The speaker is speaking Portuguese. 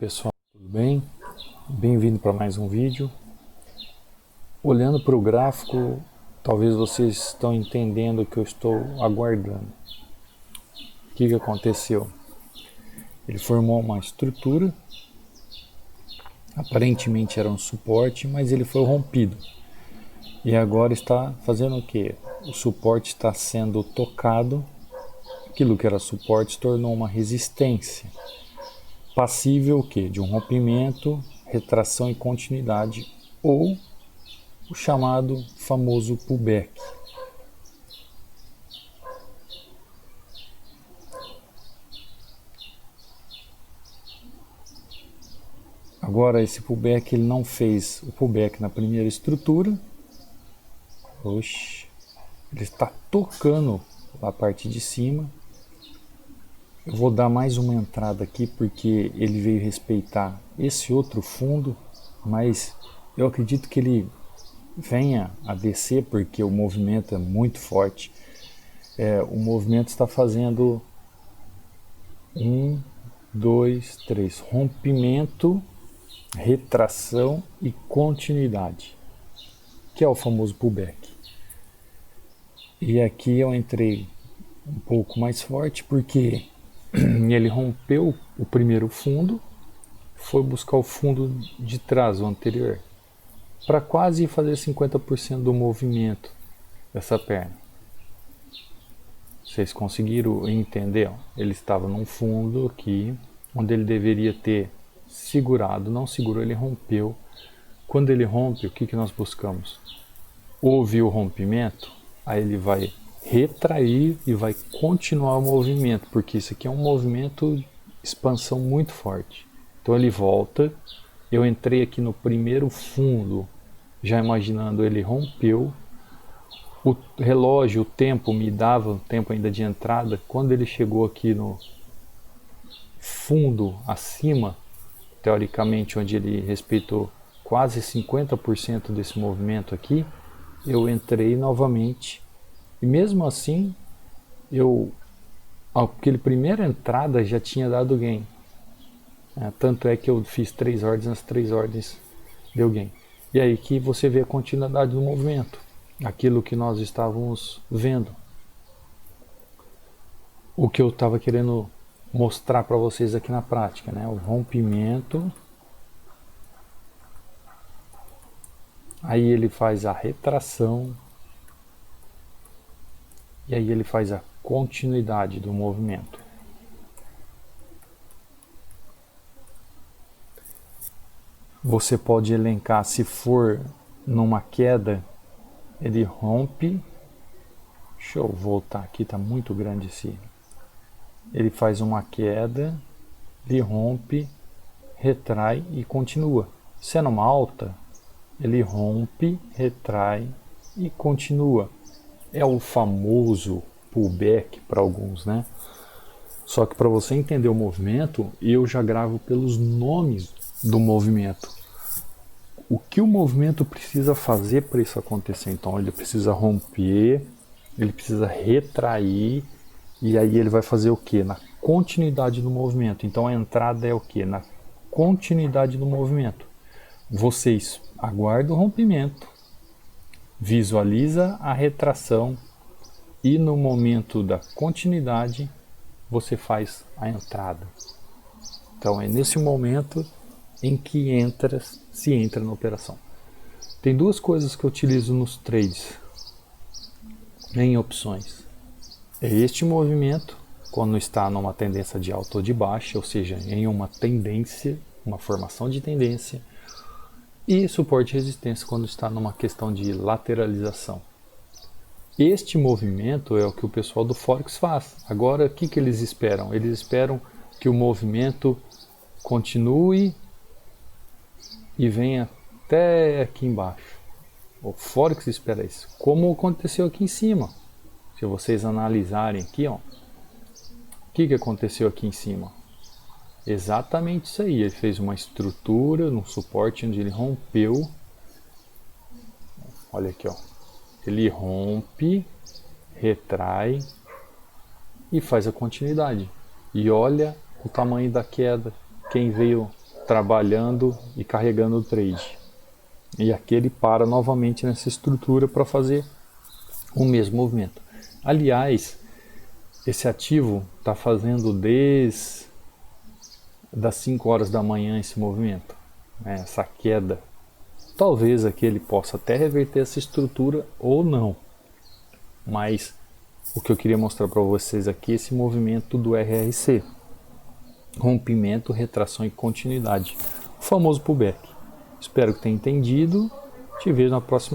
Pessoal, tudo bem? Bem-vindo para mais um vídeo. Olhando para o gráfico, talvez vocês estão entendendo o que eu estou aguardando. O que aconteceu? Ele formou uma estrutura, aparentemente era um suporte, mas ele foi rompido. E agora está fazendo o quê? O suporte está sendo tocado, aquilo que era suporte se tornou uma resistência. Passível o quê? De um rompimento, retração e continuidade, ou o chamado famoso pullback. Agora esse pullback ele não fez o pullback na primeira estrutura. Oxe, ele está tocando a parte de cima. Eu vou dar mais uma entrada aqui porque ele veio respeitar esse outro fundo, mas eu acredito que ele venha a descer porque o movimento é muito forte. O movimento está fazendo 1, 2, 3, rompimento, retração e continuidade, que é o famoso pullback. E aqui eu entrei um pouco mais forte porque ele rompeu o primeiro fundo, foi buscar o fundo de trás, o anterior, para quase fazer 50% do movimento dessa perna. Vocês conseguiram entender? Ele estava num fundo aqui, onde ele deveria ter segurado, não segurou, ele rompeu. Quando ele rompe, o que nós buscamos? Houve o rompimento, aí ele vai retrair e vai continuar o movimento, porque isso aqui é um movimento de expansão muito forte. Então ele volta, eu entrei aqui no primeiro fundo, já imaginando ele rompeu, o relógio, o tempo me dava o tempo ainda de entrada, quando ele chegou aqui no fundo acima, teoricamente onde ele respeitou quase 50% desse movimento aqui, eu entrei novamente. E mesmo assim, aquele primeira entrada já tinha dado gain. Tanto é que eu fiz 3 ordens, as 3 ordens deu gain. E aí que você vê a continuidade do movimento. Aquilo que nós estávamos vendo. O que eu estava querendo mostrar para vocês aqui na prática, né? O rompimento. Aí ele faz a retração. E aí ele faz a continuidade do movimento. Você pode elencar, se for numa queda, ele rompe. Deixa eu voltar aqui, está muito grande esse. Ele faz uma queda, ele rompe, retrai e continua. Se é numa alta, ele rompe, retrai e continua. É o famoso pullback para alguns, né? Só que para você entender o movimento, eu já gravo pelos nomes do movimento. O que o movimento precisa fazer para isso acontecer? Então ele precisa romper, ele precisa retrair, e aí ele vai fazer o que? Na continuidade do movimento. Então a entrada é o que? Na continuidade do movimento. Vocês aguardam o rompimento, visualiza a retração e no momento da continuidade você faz a entrada. Então é nesse momento em que se entra na operação. Tem duas coisas que eu utilizo nos trades em opções. É este movimento quando está numa tendência de alta ou de baixa, ou seja, em uma tendência, uma formação de tendência, e suporte e resistência quando está numa questão de lateralização. Este movimento é o que o pessoal do Forex faz. Agora, o que eles esperam? Eles esperam que o movimento continue e venha até aqui embaixo. O Forex espera isso. Como aconteceu aqui em cima. Se vocês analisarem aqui, ó, o que aconteceu aqui em cima? Exatamente isso aí. Ele fez uma estrutura, um suporte onde ele rompeu. Olha aqui, ó. Ele rompe, retrai e faz a continuidade. E olha o tamanho da queda. Quem veio trabalhando e carregando o trade. E aqui ele para novamente nessa estrutura para fazer o mesmo movimento. Aliás, esse ativo está fazendo desde das 5 horas da manhã esse movimento, né, essa queda. Talvez aqui ele possa até reverter essa estrutura ou não. Mas o que eu queria mostrar para vocês aqui é esse movimento do RRC. Rompimento, retração e continuidade. O famoso pullback. Espero que tenha entendido. Te vejo na próxima.